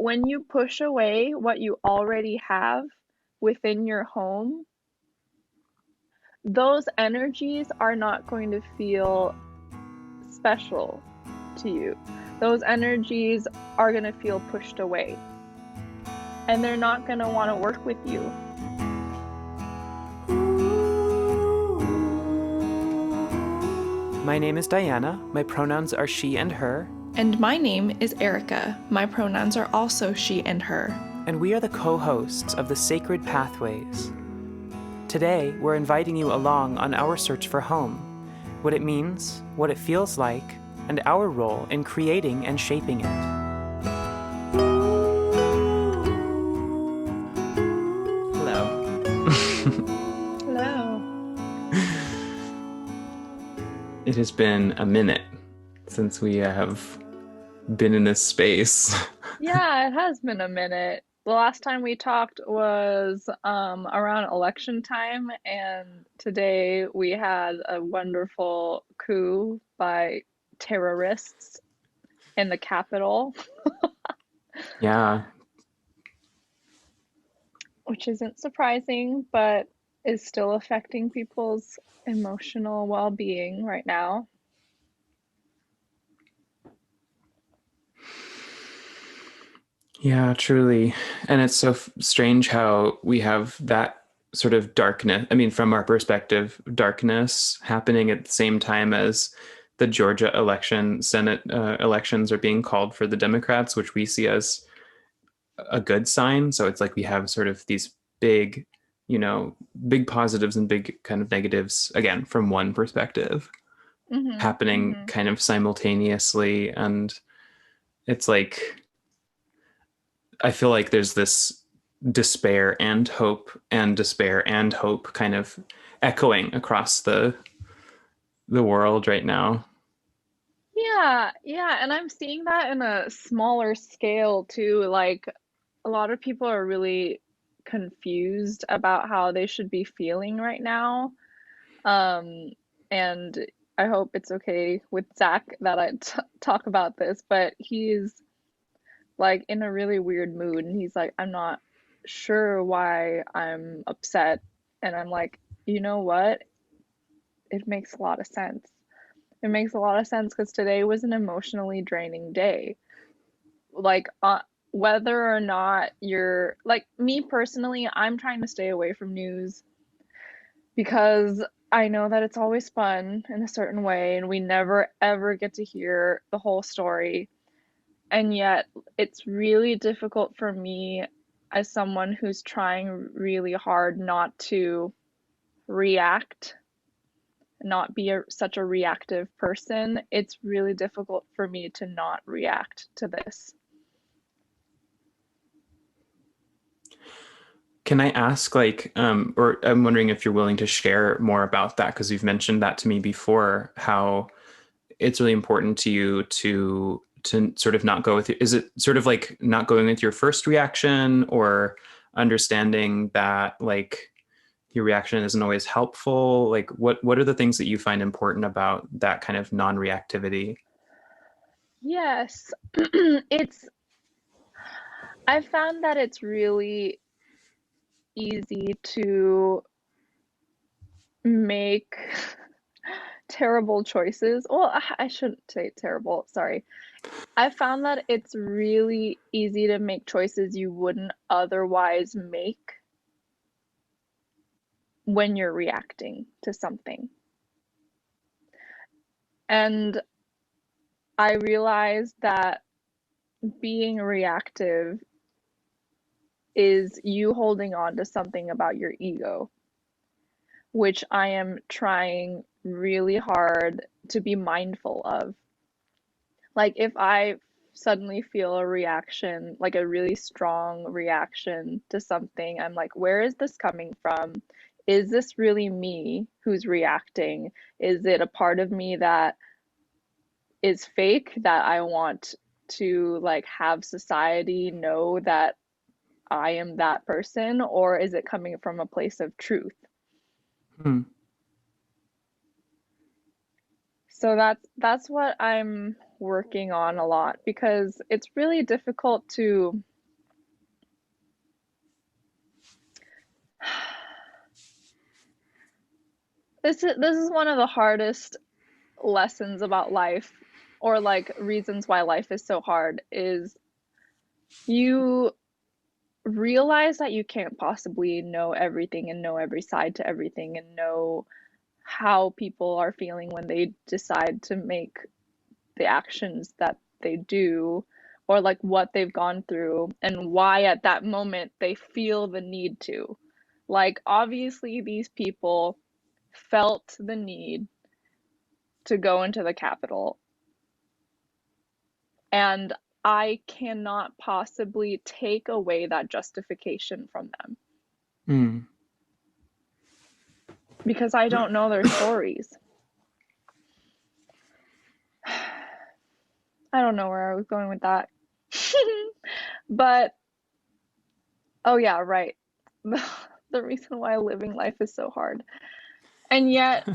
when you push away what you already have within your home, those energies are not going to feel special to you. Those energies are going to feel pushed away, and they're not going to want to work with you. My name is Diana. My pronouns are she and her. And my name is Erica. My pronouns are also she and her. And we are the co-hosts of the Sacred Pathways. Today, we're inviting you along on our search for home, what it means, what it feels like, and our role in creating and shaping it. Hello. Hello. It has been a minute since we have been in this space. Yeah, it has been a minute. The last time we talked was around election time, and today we had a wonderful coup by terrorists in the Capitol, Yeah. which isn't surprising, but is still affecting people's emotional well-being right now. Yeah, truly. And it's so strange how we have that sort of darkness. I mean, from our perspective, darkness happening at the same time as the Georgia election, Senate elections are being called for the Democrats, which we see as a good sign. So it's like we have sort of these big, big positives and big kind of negatives, again, from one perspective, Mm-hmm. happening Mm-hmm. kind of simultaneously. And it's like, I feel like there's this despair and hope and despair and hope kind of echoing across the world right now. Yeah, yeah, and I'm seeing that in a smaller scale too. Like a lot of people are really confused about how they should be feeling right now. Um, and I hope it's okay with Zach that I t talk about this, but he's like in a really weird mood and he's like, I'm not sure why I'm upset. And I'm like, you know what? It makes a lot of sense. It makes a lot of sense because today was an emotionally draining day. Like, whether or not you're like me personally, I'm trying to stay away from news because I know that it's always fun in a certain way and we never ever get to hear the whole story. And yet, it's really difficult for me as someone who's trying really hard not to react, not be such a reactive person. It's really difficult for me to not react to this. Can I ask, like, or I'm wondering if you're willing to share more about that because you've mentioned that to me before, how it's really important to you to sort of not go with is it sort of like not going with your first reaction or understanding that like your reaction isn't always helpful? Like what are the things that you find important about that kind of non-reactivity? Yes, it's, I found that it's really easy to make terrible choices. Well, I shouldn't say terrible, sorry. I found that it's really easy to make choices you wouldn't otherwise make when you're reacting to something. And I realized that being reactive is you holding on to something about your ego, which I am trying really hard to be mindful of. Like if I suddenly feel a reaction, like a really strong reaction to something, I'm like, where is this coming from? Is this really me who's reacting? Is it a part of me that is fake that I want to like have society know that I am that person, or is it coming from a place of truth? Hmm. So that's what I'm working on a lot because it's really difficult to This is one of the hardest lessons about life, or like reasons why life is so hard, is you realize that you can't possibly know everything and know every side to everything and know how people are feeling when they decide to make the actions that they do, or like what they've gone through and why at that moment they feel the need to. Like, obviously, these people felt the need to go into the Capitol, and I cannot possibly take away that justification from them Mm. because I don't know their stories. I don't know where I was going with that. But, oh yeah, right. The reason why living life is so hard. And yet,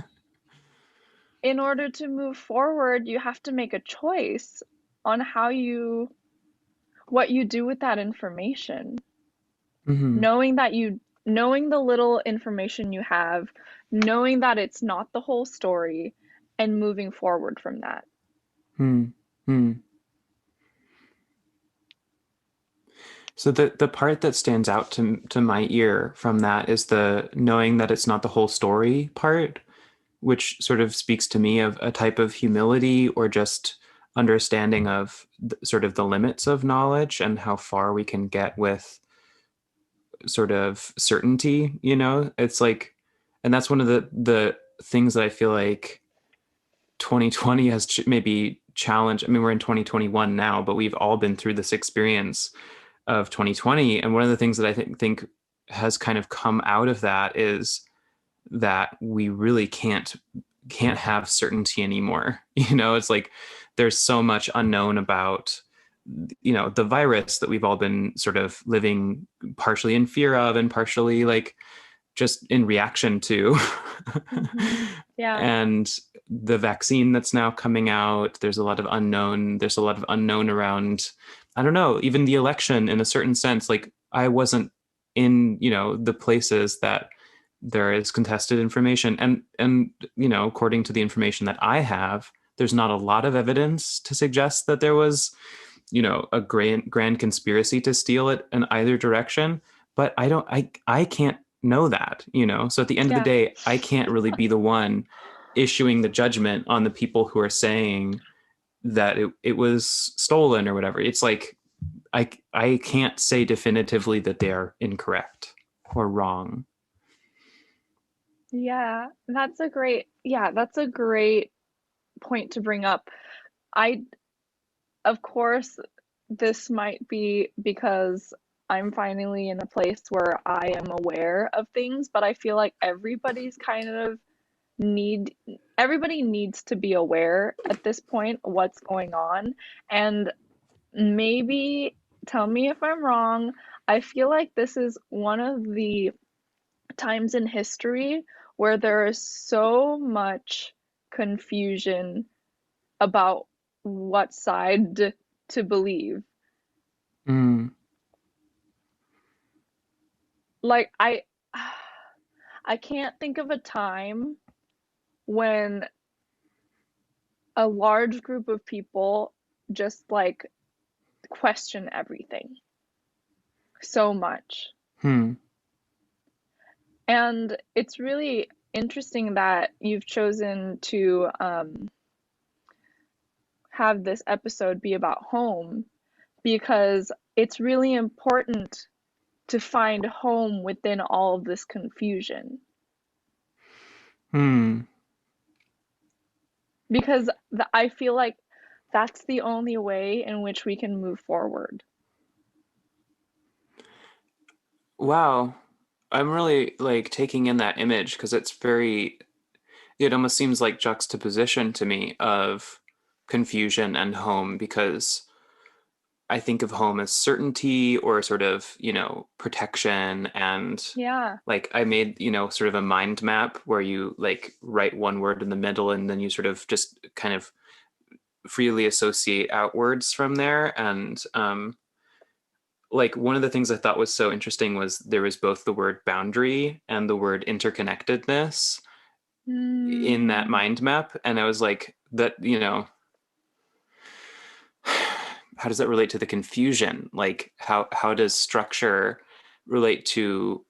in order to move forward, you have to make a choice on what you do with that information. Hmm. Knowing that knowing the little information you have, knowing that it's not the whole story, and moving forward from that. Hmm. Hmm. So the part that stands out to my ear from that is the knowing that it's not the whole story part, which sort of speaks to me of a type of humility or just understanding of sort of the limits of knowledge and how far we can get with sort of certainty, you know? It's like, and that's one of the things that I feel like 2020 has maybe challenged. I mean, we're in 2021 now, but we've all been through this experience of 2020, and one of the things that I think has kind of come out of that is that we really can't have certainty anymore. You know, it's like there's so much unknown about, you know, the virus that we've all been sort of living partially in fear of and partially like just in reaction to. Yeah. And the vaccine that's now coming out, there's a lot of unknown. There's a lot of unknown around, I don't know, even the election in a certain sense. Like I wasn't in, you know, the places that there is contested information. And, you know, according to the information that I have, there's not a lot of evidence to suggest that there was, you know, a grand conspiracy to steal it in either direction. But I can't know that, you know. So at the end of the Yeah. day, I can't really be the one issuing the judgment on the people who are saying that it was stolen or whatever. It's like I can't say definitively that they are incorrect or wrong. That's a great point to bring up. I, of course, this might be because I'm finally in a place where I am aware of things, but I feel like need everybody needs to be aware at this point of what's going on. And maybe, tell me if I'm wrong, I feel like this is one of the times in history where there is so much confusion about what side to believe. Mm, Like, I can't think of a time when a large group of people just like question everything so much. hmm. And it's really interesting that you've chosen to have this episode be about home, because it's really important to find home within all of this confusion. Hmm. Because I feel like that's the only way in which we can move forward. Wow. I'm really like taking in that image because it almost seems like juxtaposition to me of confusion and home because I think of home as certainty or sort of, you know, protection. And Yeah. like I made, you know, sort of a mind map where you like write one word in the middle and then you sort of just kind of freely associate outwards from there. And like one of the things I thought was so interesting was there was both the word boundary and the word interconnectedness. in that Mm. mind map. And I was like, that, how does that relate to the confusion? Like how does structure relate to,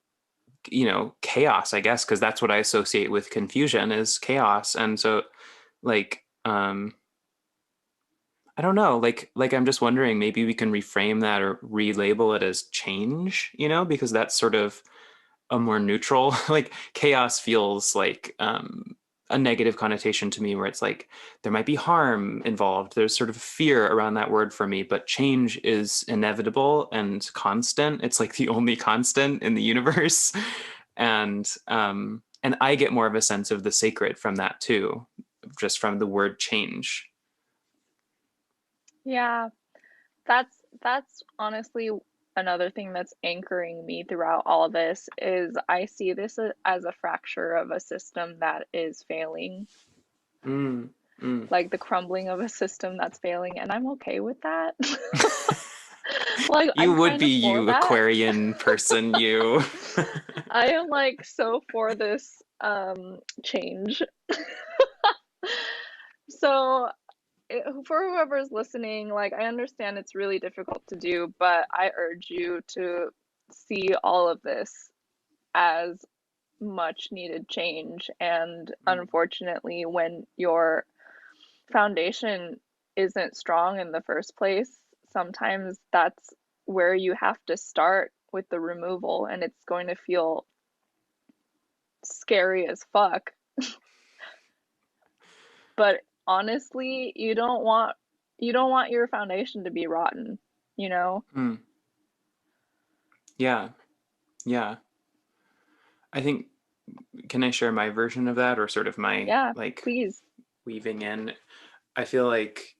chaos, I guess, because that's what I associate with confusion is chaos. And so like I don't know, like I'm just wondering, maybe we can reframe that or relabel it as change, because that's sort of a more neutral, like chaos feels like a negative connotation to me, where it's like there might be harm involved. There's sort of fear around that word for me, but change is inevitable and constant. It's like the only constant in the universe. And I get more of a sense of the sacred from that too, just from the word change. Yeah, that's honestly another thing that's anchoring me throughout all of this is I see this as a fracture of a system that is failing, Mm, mm. like the crumbling of a system that's failing, and I'm okay with that. Like You I'm would kind be, of for you that. Aquarian person, you. I am like so for this change. So for whoever's listening, like I understand it's really difficult to do, but I urge you to see all of this as much needed change. And Mm, unfortunately, when your foundation isn't strong in the first place, sometimes that's where you have to start with the removal, and it's going to feel scary as fuck. But honestly, you don't want your foundation to be rotten, you know? mm. Yeah, yeah. I think, can I share my version of that, or sort of my Yeah, like please. weaving in? I feel like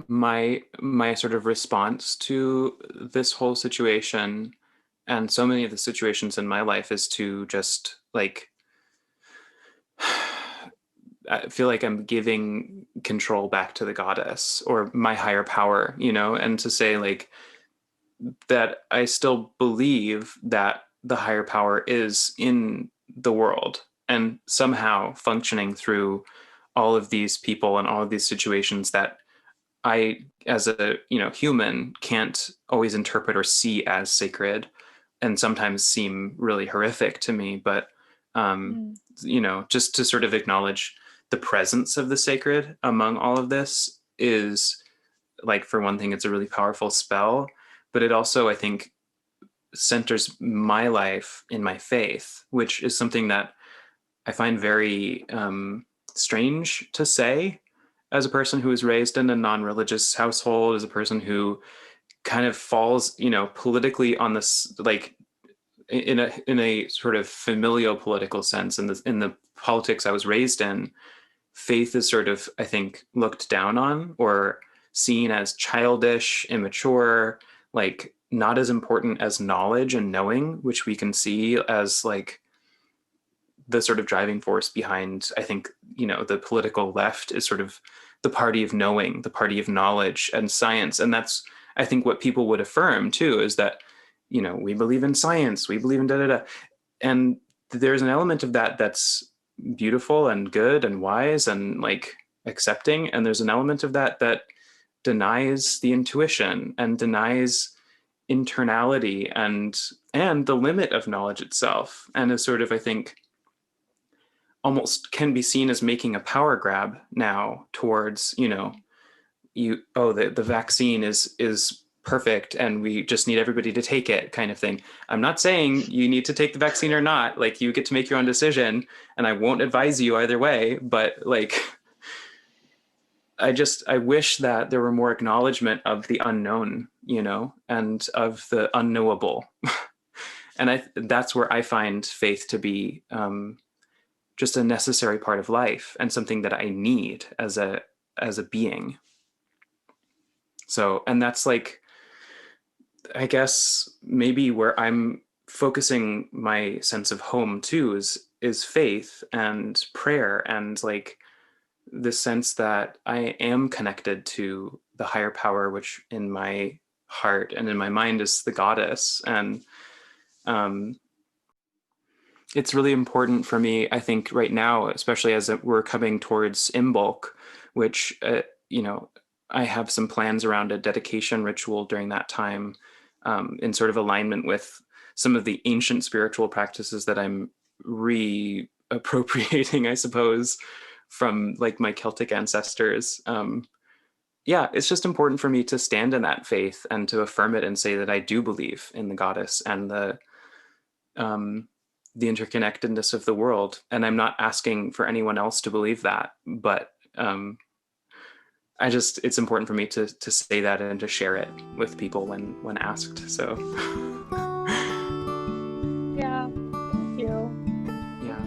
my sort of response to this whole situation and so many of the situations in my life is to just like I feel like I'm giving control back to the goddess or my higher power, and to say like that I still believe that the higher power is in the world and somehow functioning through all of these people and all of these situations that I, as a human, can't always interpret or see as sacred, and sometimes seem really horrific to me. But um, Mm. just to sort of acknowledge the presence of the sacred among all of this is, like, for one thing, it's a really powerful spell, but it also, I think, centers my life in my faith, which is something that I find very strange to say as a person who was raised in a non-religious household, as a person who kind of falls, politically on this, like in a sort of familial political sense, in the politics I was raised in, faith is sort of, I think, looked down on or seen as childish, immature, like not as important as knowledge and knowing, which we can see as like the sort of driving force behind, I think, the political left is sort of the party of knowing, the party of knowledge and science. And that's, I think, what people would affirm too, is that, we believe in science, we believe in da da da. And there's an element of that that's beautiful and good and wise and like accepting. And there's an element of that that denies the intuition and denies internality and the limit of knowledge itself, and is sort of, I think, almost can be seen as making a power grab now towards, the vaccine is perfect and we just need everybody to take it, kind of thing. I'm not saying you need to take the vaccine or not, like you get to make your own decision, and I won't advise you either way, but like I wish that there were more acknowledgement of the unknown, and of the unknowable. And that's where I find faith to be just a necessary part of life and something that I need as a being. So, and that's like, I guess maybe where I'm focusing my sense of home too is faith and prayer, and like the sense that I am connected to the higher power, which in my heart and in my mind is the goddess. And um It's really important for me, I think, right now, especially as we're coming towards Imbolc, which, I have some plans around a dedication ritual during that time, in sort of alignment with some of the ancient spiritual practices that I'm reappropriating, I suppose, from like my Celtic ancestors. Yeah, it's just important for me to stand in that faith and to affirm it and say that I do believe in the goddess and um, the interconnectedness of the world. And I'm not asking for anyone else to believe that, but it's important for me to say that and to share it with people when asked. So Yeah, thank you. yeah.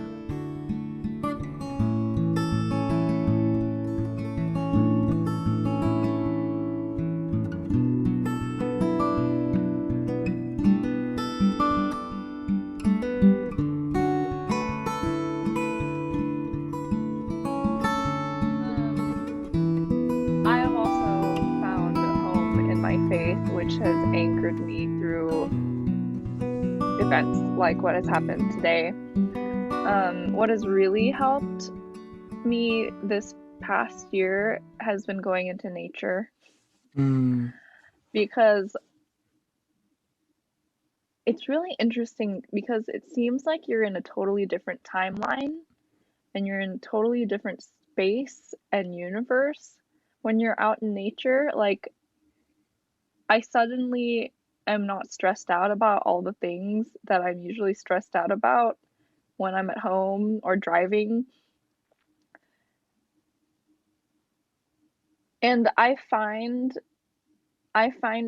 Um, I have also found home in my faith, which has anchored me through events like what has happened today. What has really helped me this past year has been going into nature Mm, because it's really interesting because it seems like you're in a totally different timeline and you're in a totally different space and universe when you're out in nature. Like, I suddenly am not stressed out about all the things that I'm usually stressed out about when I'm at home or driving. And I find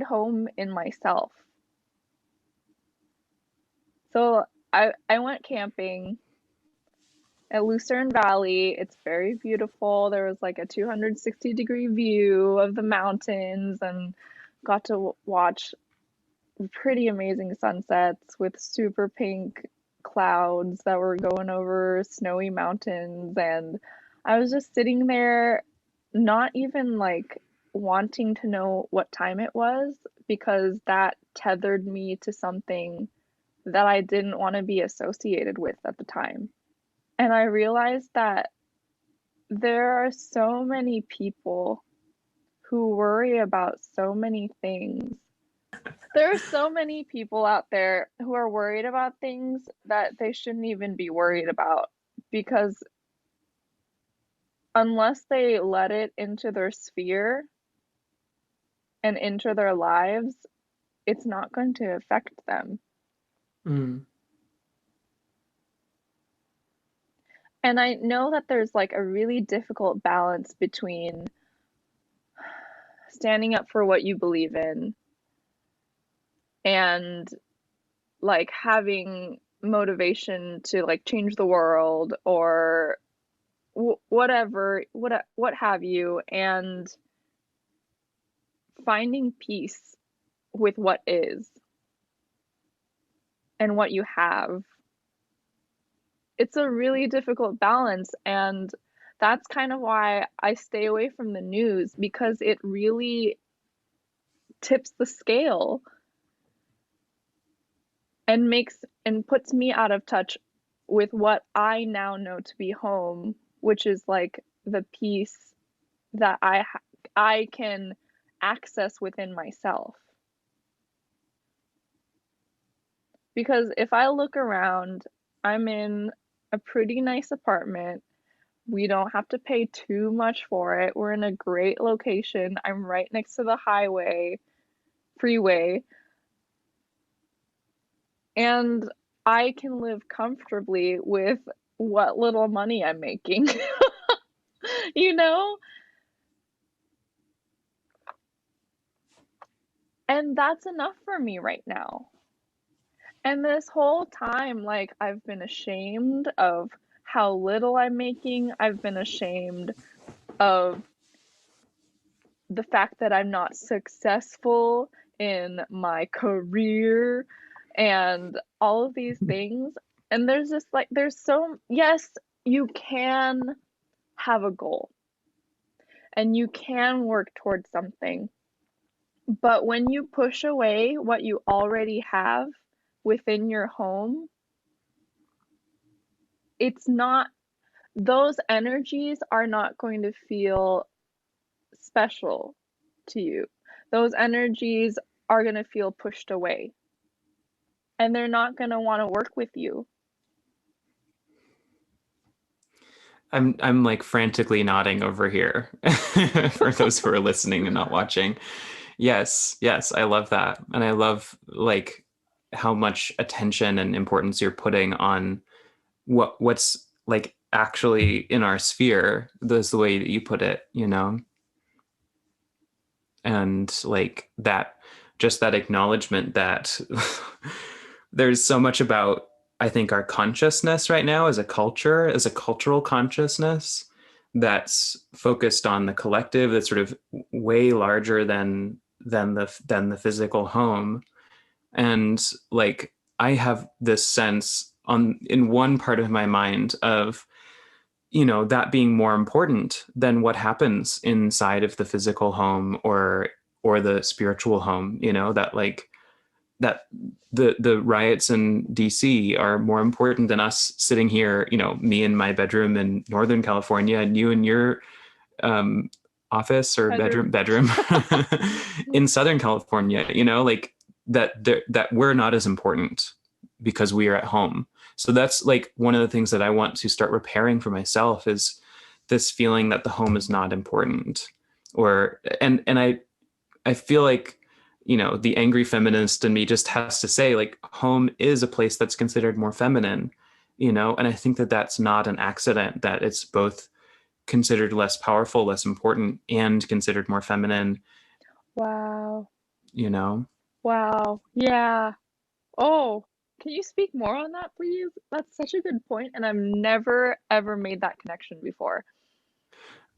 home in myself. So I went camping at Lucerne Valley. It's very beautiful. There was like a 260-degree view of the mountains and got to watch pretty amazing sunsets with super pink clouds that were going over snowy mountains. And I was just sitting there, not even like wanting to know what time it was, because that tethered me to something that I didn't want to be associated with at the time. And I realized that there are so many people who worry about so many things. There are so many people out there who are worried about things that they shouldn't even be worried about, because unless they let it into their sphere and into their lives, it's not going to affect them. mm, And I know that there's like a really difficult balance between standing up for what you believe in and like having motivation to like change the world or whatever, what have you, and finding peace with what is and what you have. It's a really difficult balance, and that's kind of why I stay away from the news, because it really tips the scale and makes and puts me out of touch with what I now know to be home, which is like the peace that I can access within myself. Because if I look around, I'm in a pretty nice apartment. We don't have to pay too much for it. We're in a great location. I'm right next to the freeway, and I can live comfortably with what little money I'm making. you know? And that's enough for me right now. And this whole time, like, I've been ashamed of how little I'm making. I've been ashamed of the fact that I'm not successful in my career and all of these things. And there's just like, yes, you can have a goal and you can work towards something. But when you push away what you already have within your home, it's not, those energies are not going to feel special to you. Those energies are going to feel pushed away and they're not going to want to work with you. I'm like frantically nodding over here for those who are listening and not watching. Yes, yes, I love that. And I love like how much attention and importance you're putting on what's like actually in our sphere. That's the way that you put it, you know? And like that, just that acknowledgement that there's so much about, I think, our consciousness right now as a culture, as a cultural consciousness that's focused on the collective, that's sort of way larger than the physical home. And like I have this sense on in one part of my mind of, that being more important than what happens inside of the physical home or the spiritual home, that like that the riots in DC are more important than us sitting here, me in my bedroom in Northern California and you in your um, office or Bedroom. bedroom in Southern California, like that we're not as important because we are at home. So that's like one of the things that I want to start repairing for myself is this feeling that the home is not important. And I feel like, the angry feminist in me just has to say like home is a place that's considered more feminine, and I think that that's not an accident, that it's both considered less powerful, less important, and considered more feminine, Wow. you know? Wow. Yeah. Oh, can you speak more on that, please? That's such a good point, and I've never ever made that connection before.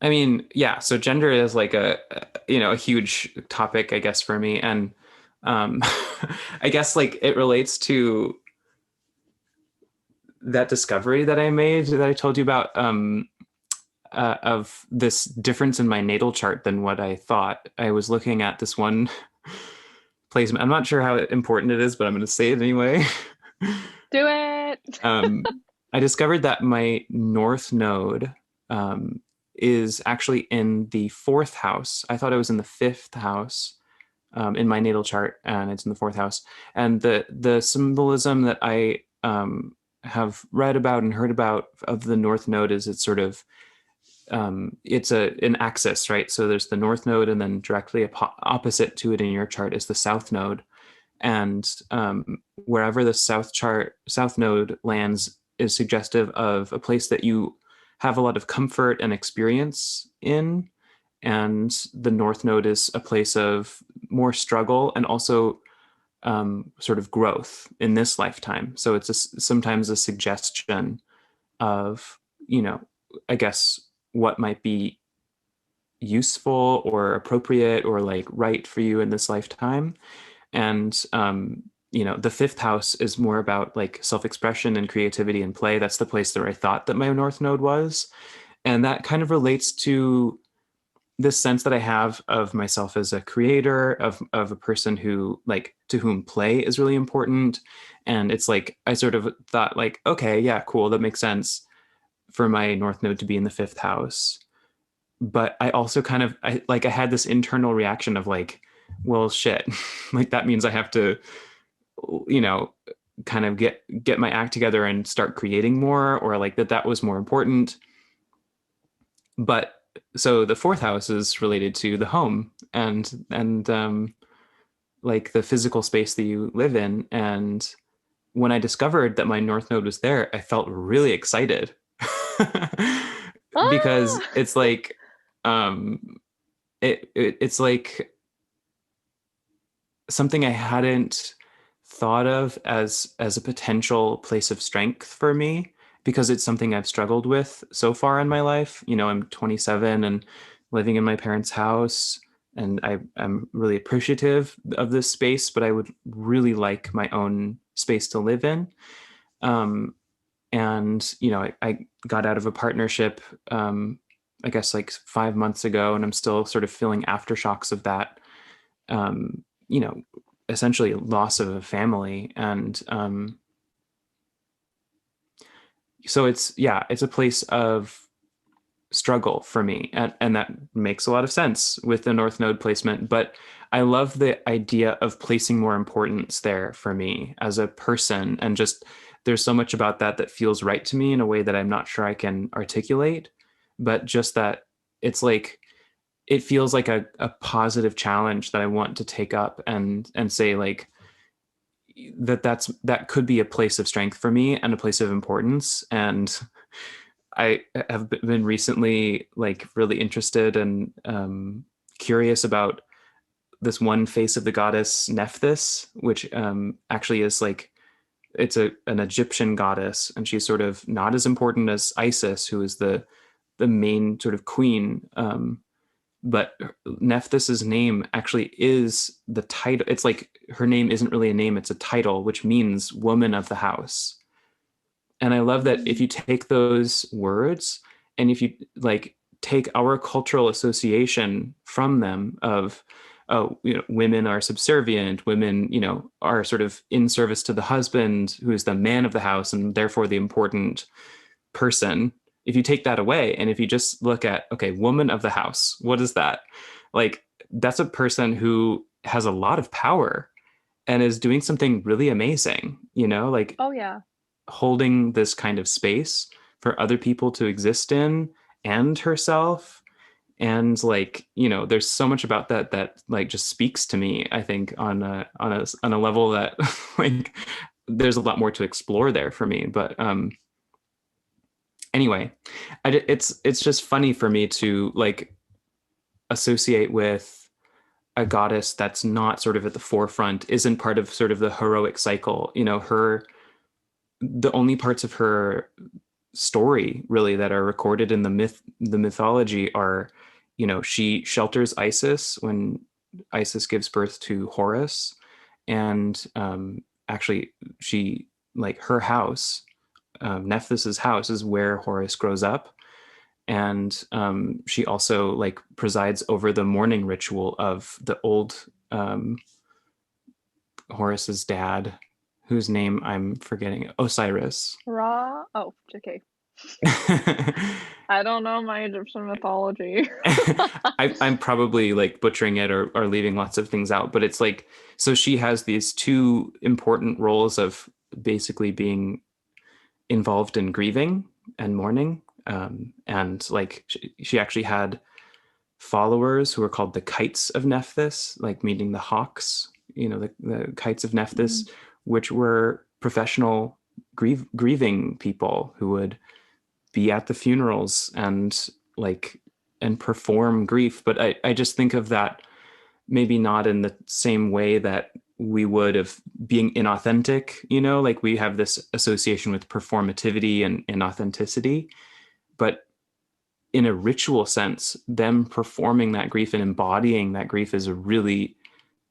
I mean, yeah, so gender is like a huge topic, I guess, for me. And um, I guess like it relates to that discovery that I made that I told you about of this difference in my natal chart than what I thought. I was looking at this one placement. I'm not sure how important it is, but I'm going to say it anyway. Do it. I discovered that my north node is actually in the fourth house. I thought it was in the fifth house in my natal chart, and it's in the fourth house. And the symbolism that I have read about and heard about of the north node is it's sort of it's an axis, right? So there's the north node, and then directly opposite to it in your chart is the south node. And wherever the south node lands is suggestive of a place that you have a lot of comfort and experience in, and the north node is a place of more struggle and also sort of growth in this lifetime. So it's sometimes a suggestion of, I guess, what might be useful or appropriate or like right for you in this lifetime. And the fifth house is more about like self-expression and creativity and play. That's the place that I thought that my north node was. And that kind of relates to this sense that I have of myself as a creator, of a person who like to whom play is really important. And it's like I sort of thought like, okay, yeah, cool, that makes sense for my north node to be in the fifth house. But I also kind of I had this internal reaction of like, well, shit, like that means I have to, you know, kind of get my act together and start creating more, or like that was more important. But so the fourth house is related to the home and like the physical space that you live in. And when I discovered that my north node was there, I felt really excited because Ah! it's like um it's like something I hadn't thought of as a potential place of strength for me, because it's something I've struggled with so far in my life. I'm 27 and living in my parents' house, and I'm really appreciative of this space, but I would really like my own space to live in. Um, and I got out of a partnership, I guess like 5 months ago, and I'm still sort of feeling aftershocks of that. Um, you know, Essentially loss of a family, and So it's a place of struggle for me, and that makes a lot of sense with the North Node placement. But I love the idea of placing more importance there for me as a person, and just there's so much about that that feels right to me in a way that I'm not sure I can articulate, but just that it's like it feels like a positive challenge that I want to take up and say like that could be a place of strength for me and a place of importance. And I have been recently like really interested and curious about this one face of the goddess Nephthys, which actually is like it's an Egyptian goddess, and she's sort of not as important as Isis, who is the main sort of queen. But Nephtys's name actually is the title. It's like her name isn't really a name; it's a title, which means woman of the house. And I love that if Mm. you take those words and if you like take our cultural association from them of oh, women are subservient, women, are sort of in service to the husband who is the man of the house and therefore the important person. If you take that away and if you just look at, okay, woman of the house, what is that? Like, that's a person who has a lot of power and is doing something really amazing, like Oh yeah. holding this kind of space for other people to exist in and herself. And like, there's so much about that like just speaks to me, I think, on a level that like there's a lot more to explore there for me. But anyway, it's just funny for me to like associate with a goddess that's not sort of at the forefront, isn't part of sort of the heroic cycle. Her the only parts of her story really that are recorded in the mythology are, she shelters Isis when Isis gives birth to Horus, and actually she like her house, Nephthys's house is where Horus grows up, and she also like presides over the mourning ritual of the old Horus's dad, whose name I'm forgetting, Osiris. Ra. Oh, okay. I don't know my Egyptian mythology. I'm probably like butchering it or leaving lots of things out, but it's like, so she has these two important roles of basically being involved in grieving and mourning. And like she actually had followers who were called the kites of Nephthys, like meaning the hawks, the kites of Mm. Nephthys, which were professional grieving people who would be at the funerals and like and perform grief. But I just think of that maybe not in the same way that we would of being inauthentic, like we have this association with performativity and inauthenticity, but in a ritual sense, them performing that grief and embodying that grief is a really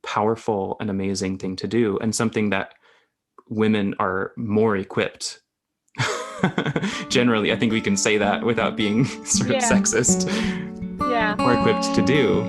powerful and amazing thing to do, and something that women are more equipped generally. I think we can say that without being sort of Yeah. sexist, Yeah. more equipped to do.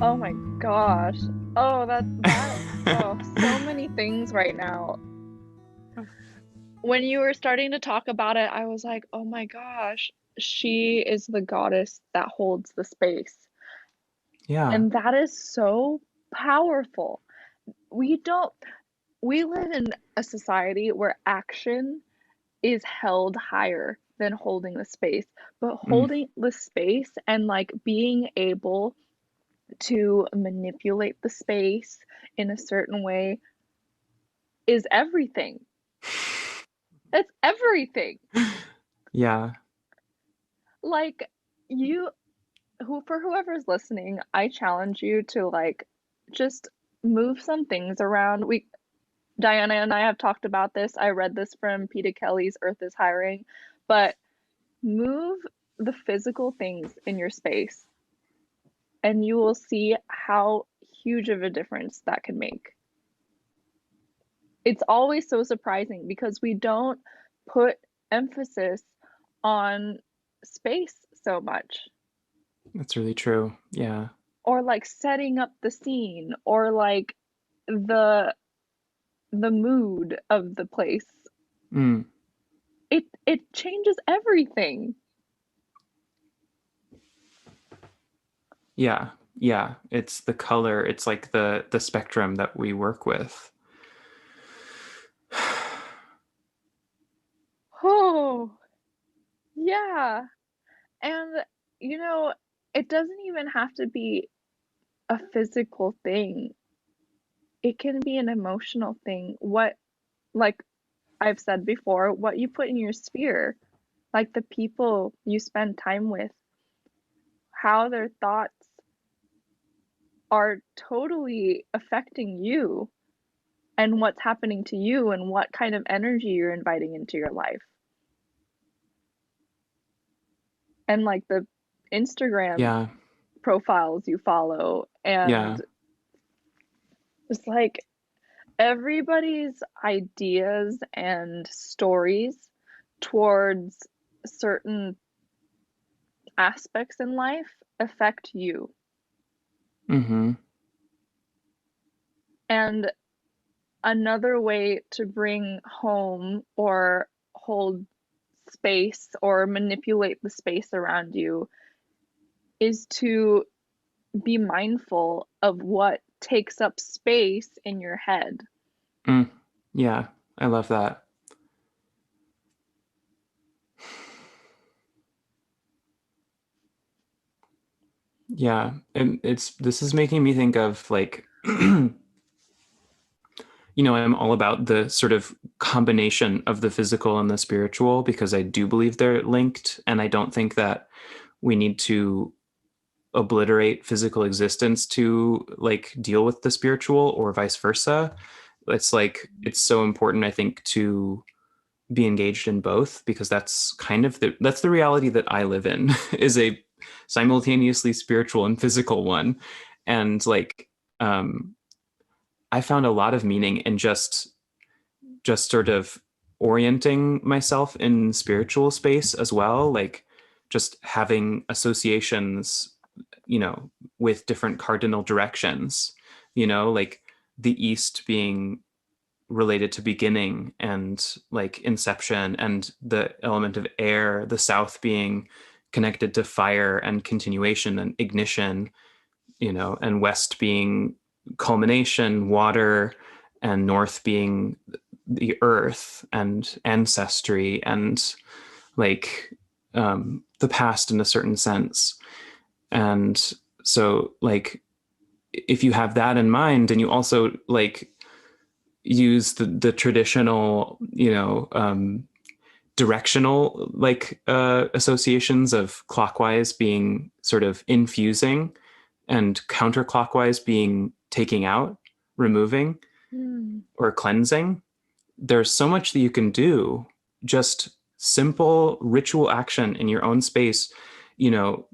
Oh my gosh. Oh, oh, so many things right now. When you were starting to talk about it, I was like, oh my gosh, she is the goddess that holds the space. Yeah. And that is so powerful. We don't, we live in a society where action is held higher than holding the space, but Mm. holding the space and like being able to manipulate the space in a certain way is everything. It's everything. Yeah. Like you for whoever's listening, I challenge you to like just move some things around. Diana and I have talked about this. I read this from Peter Kelly's Earth is Hiring, but move the physical things in your space and you will see how huge of a difference that can make. It's always so surprising because we don't put emphasis on space so much, That's really true. Yeah. or like setting up the scene, or like the the mood of the place. Mm. It changes everything. Yeah. Yeah. It's the color. It's like the spectrum that we work with. Oh, yeah. And you know, it doesn't even have to be a physical thing. It can be an emotional thing. What, like I've said before, what you put in your sphere, like the people you spend time with, how their thoughts are totally affecting you and what's happening to you and what kind of energy you're inviting into your life. And like the Instagram Yeah. profiles you follow, Yeah. and it's like everybody's ideas and stories towards certain aspects in life affect you. Mm-hmm. And another way to bring home or hold space or manipulate the space around you is to be mindful of what takes up space in your head. Mm. Yeah. I love that. Yeah. And this is making me think of like, I'm all about the sort of combination of the physical and the spiritual because I do believe they're linked. And I don't think that we need to obliterate physical existence to like deal with the spiritual or vice versa. It's like, it's so important, I think, to be engaged in both because that's kind of that's the reality that I live in is a simultaneously spiritual and physical one. And like, um, I found a lot of meaning in just sort of orienting myself in spiritual space as well, like just having associations, with different cardinal directions, like the east being related to beginning and like inception and the element of air, the south being connected to fire and continuation and ignition, and west being culmination, water, and north being the earth and ancestry and like the past in a certain sense. And so like if you have that in mind and you also like use the traditional, directional like associations of clockwise being sort of infusing and counterclockwise being taking out, removing, Hmm. or cleansing, there's so much that you can do. Just simple ritual action in your own space. You know,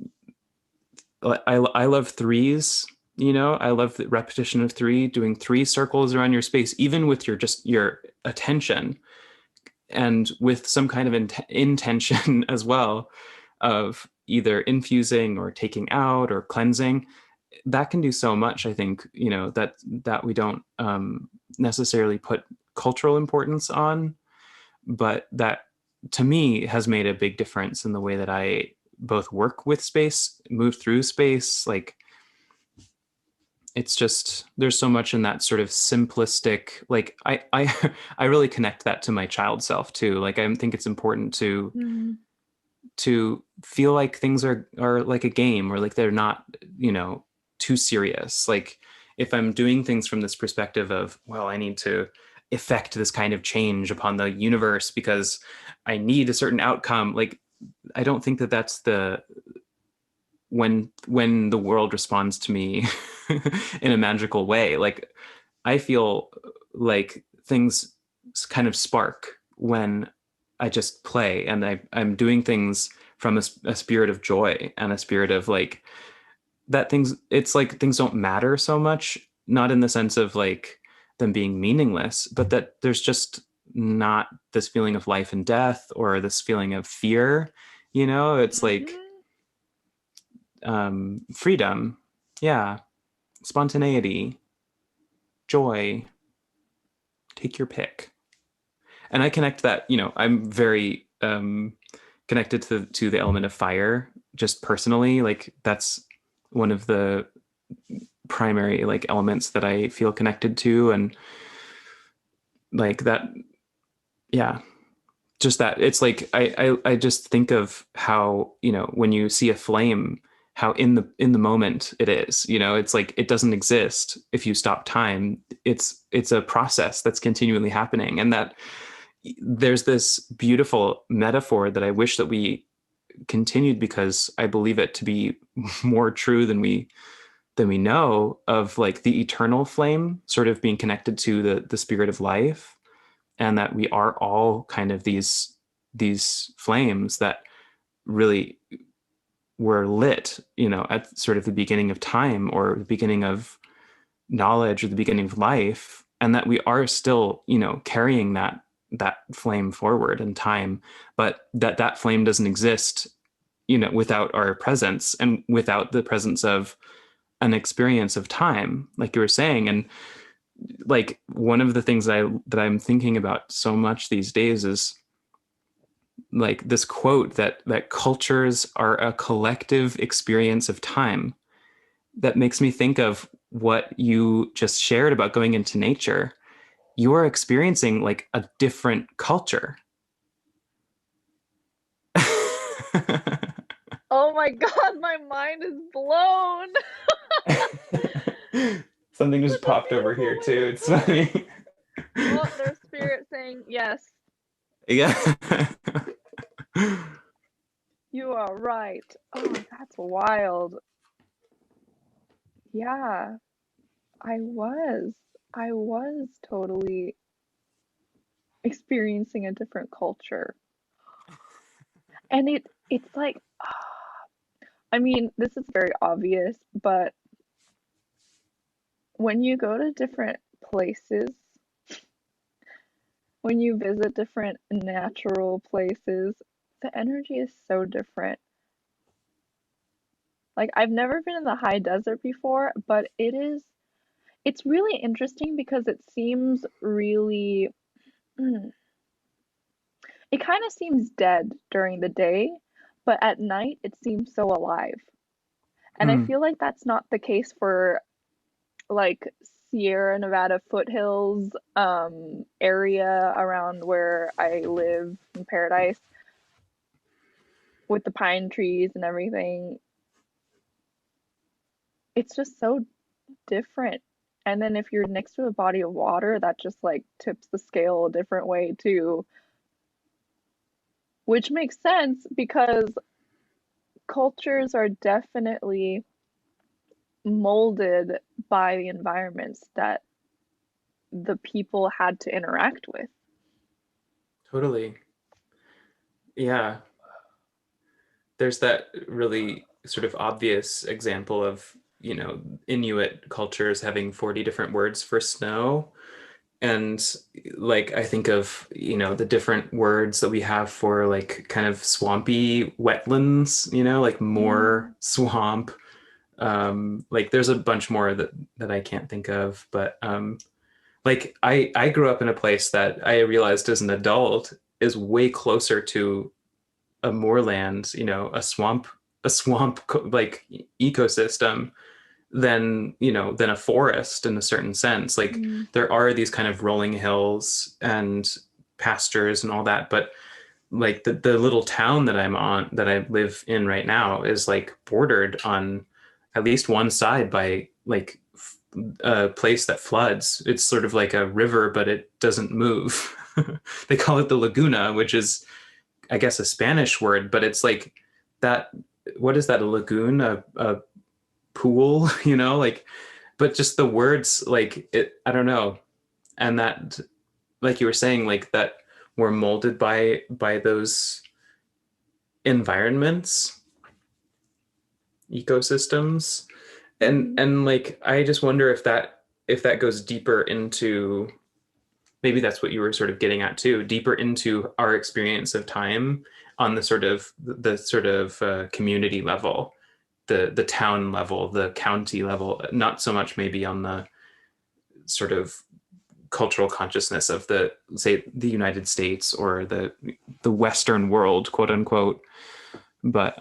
I love threes. I love the repetition of three, doing three circles around your space, even with your attention and with some kind of intention as well of either infusing or taking out or cleansing. That can do so much, I think, that we don't necessarily put cultural importance on, but that to me has made a big difference in the way that I both work with space, move through space. Like it's just there's so much in that sort of simplistic, like I I really connect that to my child self too. Like I think it's important Hmm. to feel like things are like a game or like they're not, too serious. Like if I'm doing things from this perspective of, well, I need to effect this kind of change upon the universe because I need a certain outcome, like I don't think that that's the when the world responds to me in a magical way. Like I feel like things kind of spark when I just play, and I'm doing things from a spirit of joy and a spirit of like that things, it's like things don't matter so much, not in the sense of like them being meaningless, but that there's just not this feeling of life and death or this feeling of fear. It's like Hmm. freedom, yeah, spontaneity, joy, take your pick. And I connect that, I'm very connected to the element of fire just personally. Like that's one of the primary like elements that I feel connected to, and like that, yeah, just that it's like I just think of how, when you see a flame, how in the moment it is, it's like it doesn't exist if you stop time. It's a process that's continually happening, and that there's this beautiful metaphor that I wish that we continued, because I believe it to be more true than we know, of like the eternal flame sort of being connected to the spirit of life, and that we are all kind of these flames that really were lit, at sort of the beginning of time, or the beginning of knowledge, or the beginning of life, and that we are still, carrying that flame forward in time, but that flame doesn't exist, without our presence, and without the presence of an experience of time, like you were saying. And like one of the things that I'm thinking about so much these days is like this quote that cultures are a collective experience of time, that makes me think of what you just shared about going into nature. You are experiencing like a different culture. Oh my God, my mind is blown. Something just Such a popped over beautiful here way to too. It's put it. funny. Oh, there's spirit saying, yes, Yeah. you are right. Oh, that's wild. Yeah, I was. I was totally experiencing a different culture. And it's like, I mean, this is very obvious, but when you go to different places, when you visit different natural places, the energy is so different. Like I've never been in the high desert before, but it's really interesting because it seems really mm, it kind of seems dead during the day, but at night it seems so alive. And I Hmm. feel like that's not the case for like Sierra Nevada foothills area around where I live in Paradise with the pine trees and everything. It's just so different. And then if you're next to a body of water, that just like tips the scale a different way too, which makes sense because cultures are definitely molded by the environments that the people had to interact with. Totally. Yeah. There's that really sort of obvious example of, Inuit cultures having 40 different words for snow. And like I think of, the different words that we have for like kind of swampy wetlands, like more Mm, swamp. Like there's a bunch more that I can't think of, but like I grew up in a place that I realized as an adult is way closer to a moorland, a swamp like ecosystem than, than a forest in a certain sense. Like mm, there are these kind of rolling hills and pastures and all that, but like the little town that I live in right now is like bordered on at least one side by like a place that floods. It's sort of like a river, but it doesn't move. They call it the Laguna, which is, I guess, a Spanish word, but it's like that. What is that? A lagoon? A pool? Like, but just the words, like it. I don't know. And that. like you were saying, like that we're molded by those environments, ecosystems. And Hmm. and like I just wonder if that goes deeper into, maybe that's what you were sort of getting at too, deeper into our experience of time on the sort of community level, the town level, the county level, not so much maybe on the sort of cultural consciousness of the, say, the United States or the Western world, quote unquote. But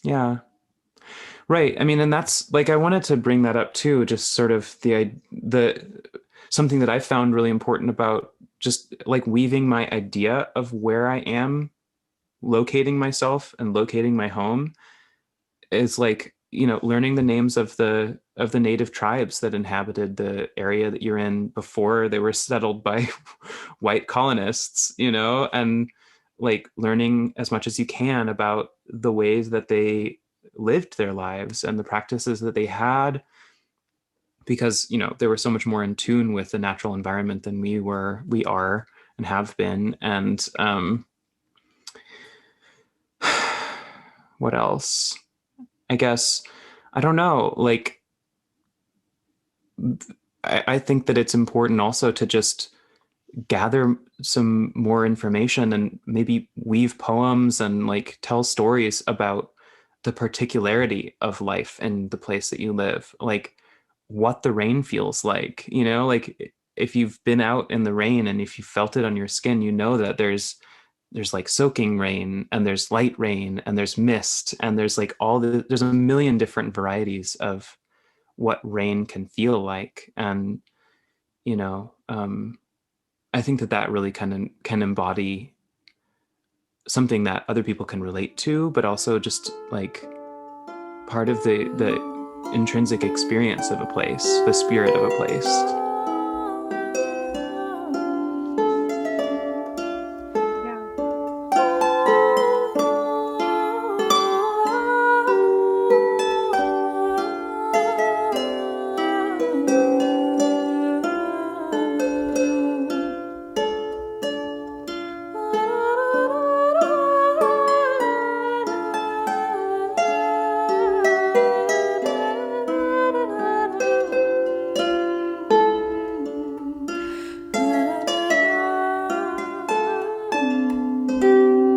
yeah, right. I mean, and that's like I wanted to bring that up too, just sort of the something that I found really important about just like weaving my idea of where I am locating myself and locating my home is like, you know, learning the names of the native tribes that inhabited the area that you're in before they were settled by white colonists, you know, and like learning as much as you can about the ways that they lived their lives and the practices that they had, because you know they were so much more in tune with the natural environment than we are and have been. And what else? I guess I don't know. Like I think that it's important also to just gather some more information and maybe weave poems and like tell stories about the particularity of life in the place that you live, like what the rain feels like, you know, like if you've been out in the rain and if you felt it on your skin, you know that there's like soaking rain and there's light rain and there's mist and there's like there's a million different varieties of what rain can feel like. And you know, I think that that really can embody something that other people can relate to, but also just like part of the intrinsic experience of a place, the spirit of a place. Yeah.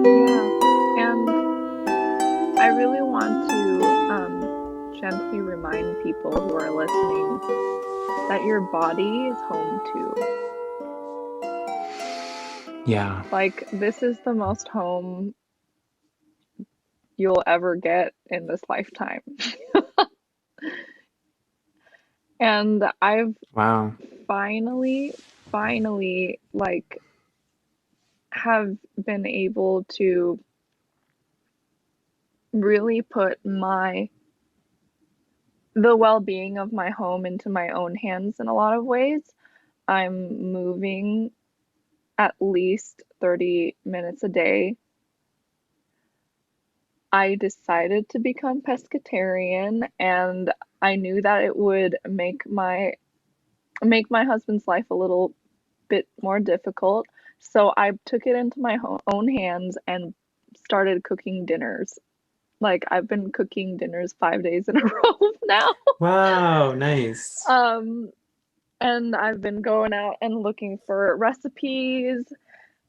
Yeah. And I really want to gently remind people who are listening that your body is home too. Yeah. Like, this is the most home you'll ever get in this lifetime. And I've Wow. finally, finally, like, have been able to really put the well-being of my home into my own hands in a lot of ways. I'm moving at least 30 minutes a day. I decided to become pescatarian, and I knew that it would make my husband's life a little bit more difficult. So I took it into my own hands and started cooking dinners. Like, I've been cooking dinners 5 days in a row now. Wow, nice. Um, and I've been going out and looking for recipes,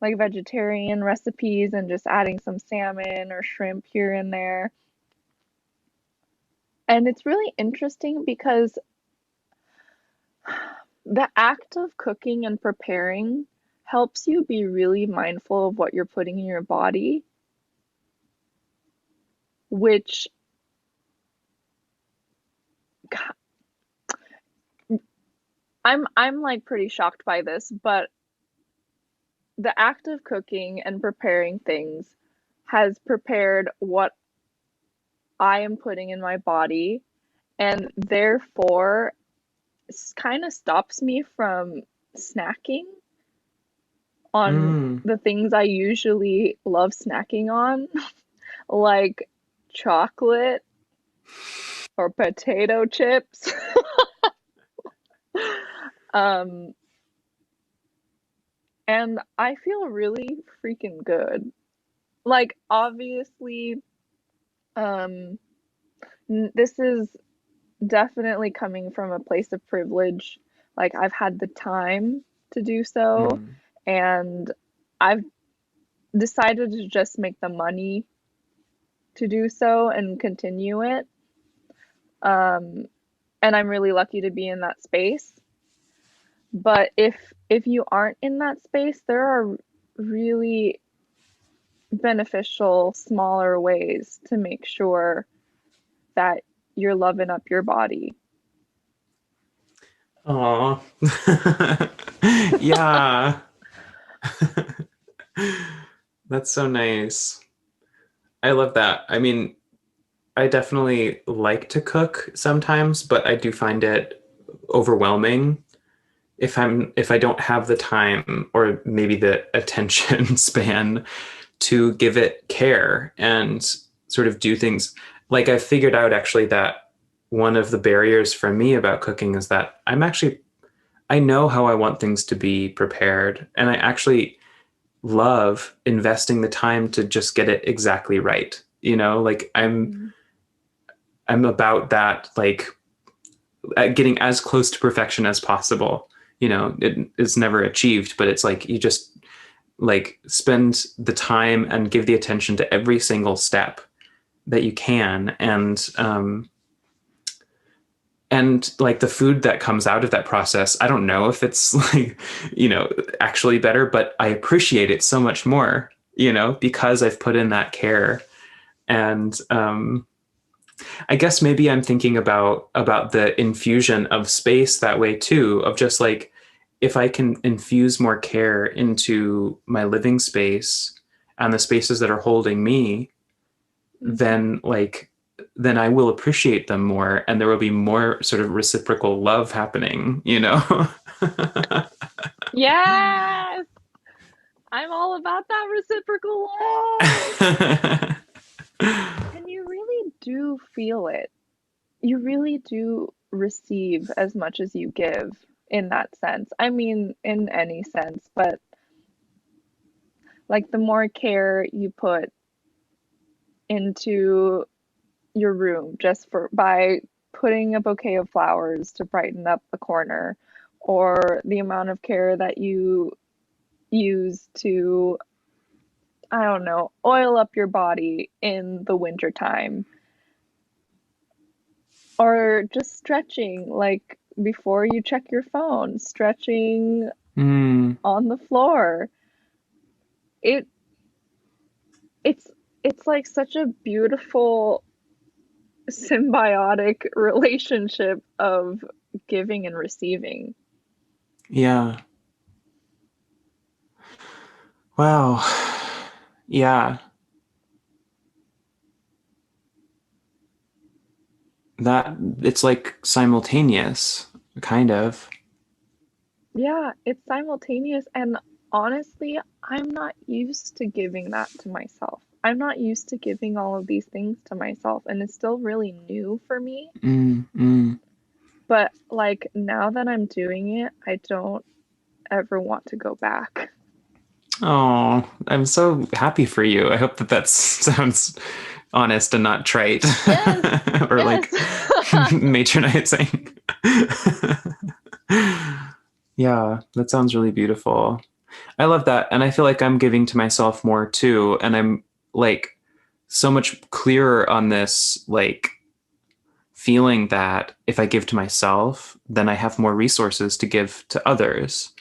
like vegetarian recipes, and just adding some salmon or shrimp here and there. And it's really interesting because the act of cooking and preparing helps you be really mindful of what you're putting in your body, which I'm like pretty shocked by this, but the act of cooking and preparing things has prepared what I am putting in my body, and therefore kind of stops me from snacking on Mm. the things I usually love snacking on, like chocolate or potato chips. Um, and I feel really freaking good. Like, obviously, um, this is definitely coming from a place of privilege. Like, I've had the time to do so, Mm. and I've decided to just make the money to do so and continue it. Um, and I'm really lucky to be in that space. But if you aren't in that space, there are really beneficial smaller ways to make sure that you're loving up your body. Aw. Yeah. That's so nice. I love that. I mean, I definitely like to cook sometimes, but I do find it overwhelming if I don't have the time or maybe the attention span to give it care and sort of do things. Like I've figured out actually that one of the barriers for me about cooking is that I know how I want things to be prepared, and I actually love investing the time to just get it exactly right. Like Mhm. I'm about that, like getting as close to perfection as possible. It is never achieved, but it's like you just like spend the time and give the attention to every single step that you can, and like the food that comes out of that process, I don't know if it's like actually better, but I appreciate it so much more, because I've put in that care. And I guess maybe I'm thinking about the infusion of space that way too, of just like if I can infuse more care into my living space and the spaces that are holding me, Mhm. then I will appreciate them more, and there will be more sort of reciprocal love happening. Yes, I'm all about that reciprocal love. And you really do feel it. You really do receive as much as you give in that sense. I mean, in any sense, but like the more care you put into your room just for by putting a bouquet of flowers to brighten up a corner, or the amount of care that you use to, I don't know, oil up your body in the winter time, or just stretching, like before you check your phone, stretching Mm, on the floor. It it's it's like such a beautiful symbiotic relationship of giving and receiving. yeah. Wow. Yeah. That it's like simultaneous, kind of. Yeah, it's simultaneous, and honestly, I'm not used to giving that to myself. I'm not used to giving all of these things to myself, and it's still really new for me. Mm, mm. But like now that I'm doing it, I don't ever want to go back. Oh, I'm so happy for you. I hope that sounds honest and not trite Yes, or yes. like matronizing. Yeah, that sounds really beautiful. I love that. And I feel like I'm giving to myself more too. And I'm like so much clearer on this, like feeling that if I give to myself, then I have more resources to give to others,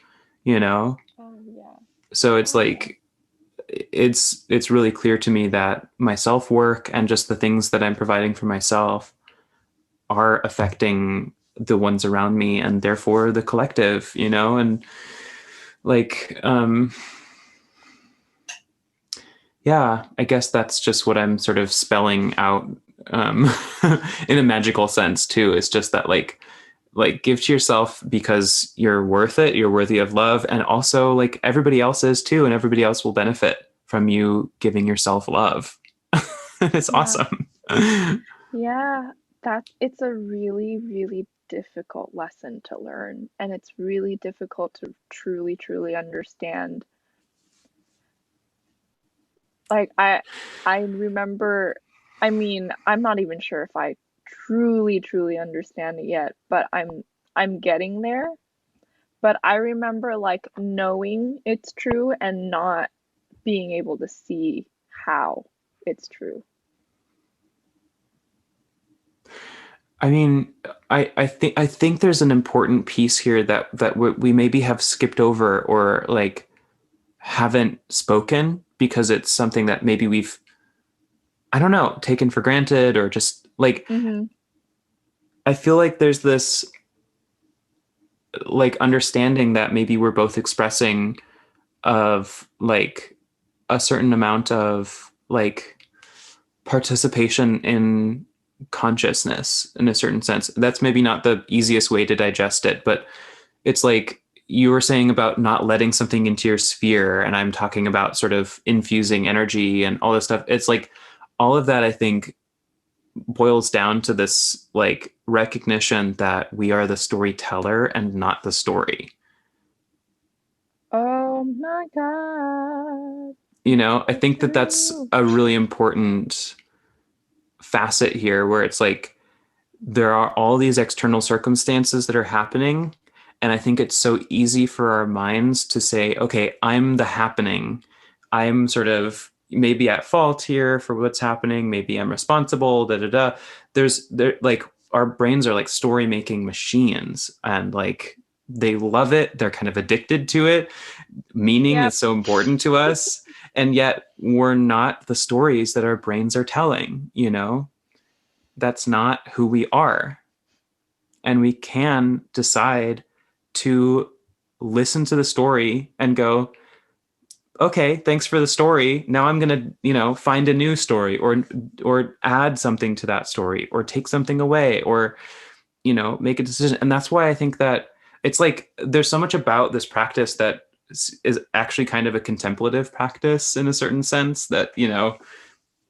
you know? Oh yeah. So it's Oh yeah. like, it's really clear to me that my self-work and just the things that I'm providing for myself are affecting the ones around me and therefore the collective, and like yeah, I guess that's just what I'm sort of spelling out um in a magical sense too. It's just that like give to yourself because you're worth it, you're worthy of love, and also like everybody else is too, and everybody else will benefit from you giving yourself love. It's Yeah. awesome. Yeah. it's a really, really difficult lesson to learn, and it's really difficult to truly, truly understand. Like I remember, I mean, I'm not even sure if I truly, truly understand it yet, but I'm getting there. But I remember like knowing it's true and not being able to see how it's true. I mean, I think there's an important piece here that we maybe have skipped over or like haven't spoken because it's something that maybe we've, I don't know, taken for granted or just like Mm-hmm. I feel like there's this like understanding that maybe we're both expressing of like a certain amount of like participation in consciousness in a certain sense. That's maybe not the easiest way to digest it, but it's like you were saying about not letting something into your sphere, and I'm talking about sort of infusing energy and all this stuff. It's like all of that, I think, boils down to this like recognition that we are the storyteller and not the story. Oh my God, I it's think that that's true. a really important facet here where it's like there are all these external circumstances that are happening. And I think it's so easy for our minds to say, okay, I'm the happening. I'm sort of maybe at fault here for what's happening. Maybe I'm responsible, da da da. There, like, our brains are like story making machines and like they love it. They're kind of addicted to it. Meaning Yep. is so important to us. And yet we're not the stories that our brains are telling. That's not who we are. And we can decide to listen to the story and go, okay, thanks for the story. Now I'm going to, find a new story or add something to that story or take something away or, make a decision. And that's why I think that it's like there's so much about this practice that is actually kind of a contemplative practice in a certain sense that,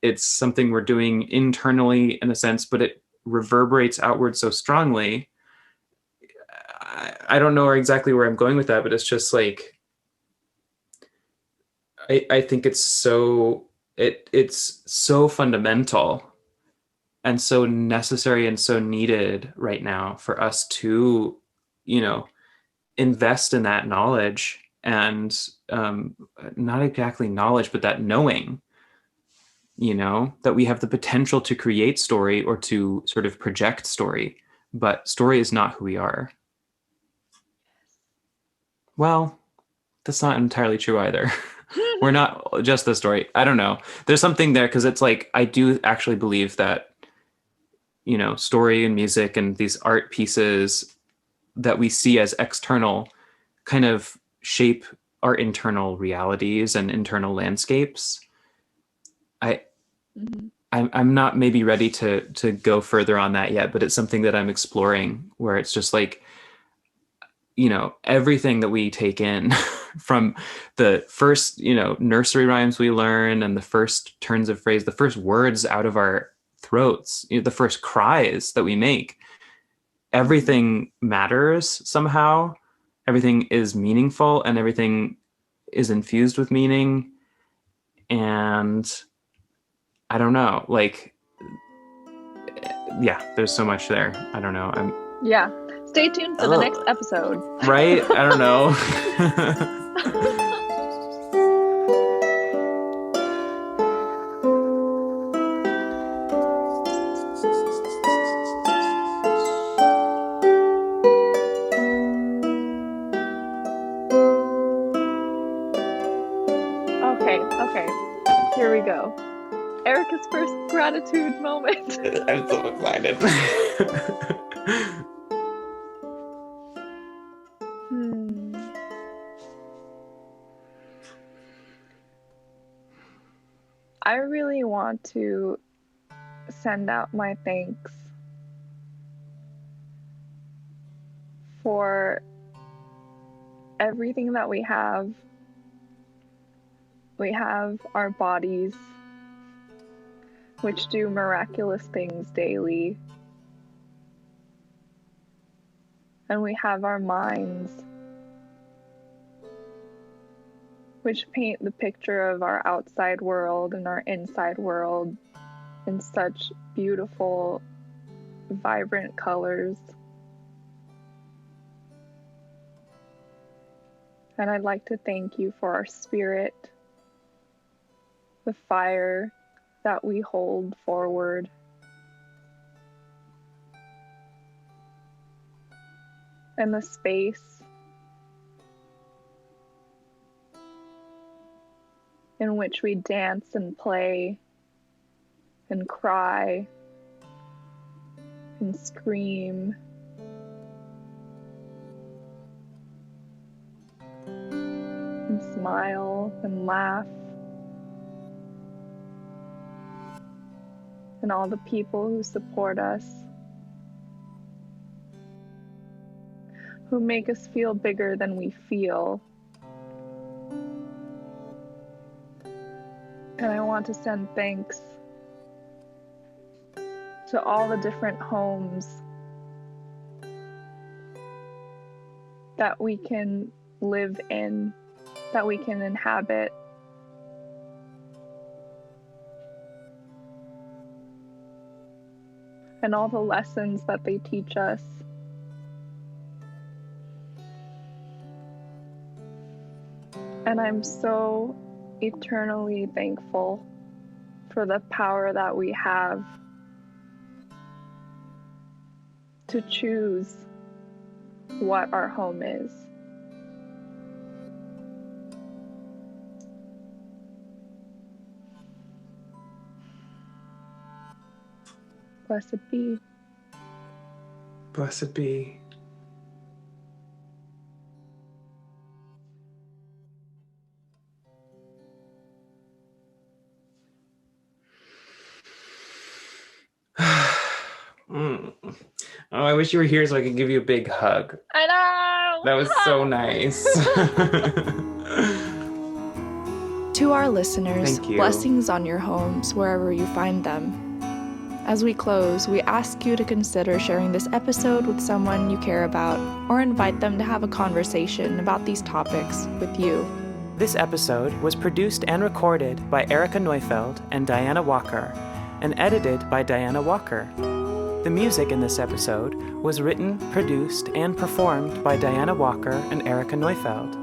it's something we're doing internally in a sense, but it reverberates outward so strongly. I don't know exactly where I'm going with that, but it's just like I think it's so fundamental and so necessary and so needed right now for us to, you know, invest in that knowledge and not exactly knowledge, but that knowing, that we have the potential to create story or to sort of project story, but story is not who we are. Well, that's not entirely true either. We're not just the story. I don't know. There's something there because it's like I do actually believe that, story and music and these art pieces that we see as external kind of shape our internal realities and internal landscapes. I Hmm. I'm not maybe ready to go further on that yet, but it's something that I'm exploring where it's just like, everything that we take in from the first, nursery rhymes we learn and the first turns of phrase, the first words out of our throats, the first cries that we make, Hmm. everything matters somehow. Everything is meaningful and everything is infused with meaning. And I don't know, like, yeah, there's so much there. I don't know. I'm Yeah. Stay tuned for the next episode. right. I don't know. Okay, okay. Here we go. Erica's first gratitude moment. I'm so excited. Hmm. I really want to send out my thanks for everything that we have. We have our bodies, which do miraculous things daily. And we have our minds, which paint the picture of our outside world and our inside world in such beautiful, vibrant colors. And I'd like to thank you for our spirit, the fire that we hold forward. And the space in which we dance and play and cry and scream and smile and laugh, and all the people who support us, who make us feel bigger than we feel. And I want to send thanks to all the different homes that we can live in, that we can inhabit. And all the lessons that they teach us. And I'm so eternally thankful for the power that we have to choose what our home is. Blessed be. Blessed be. Oh, I wish you were here so I could give you a big hug. I know! That was so nice. To our listeners, Thank you. blessings on your homes wherever you find them. As we close, we ask you to consider sharing this episode with someone you care about, or invite them to have a conversation about these topics with you. This episode was produced and recorded by Erica Neufeld and Diana Walker, and edited by Diana Walker. The music in this episode was written, produced, and performed by Diana Walker and Erica Neufeld.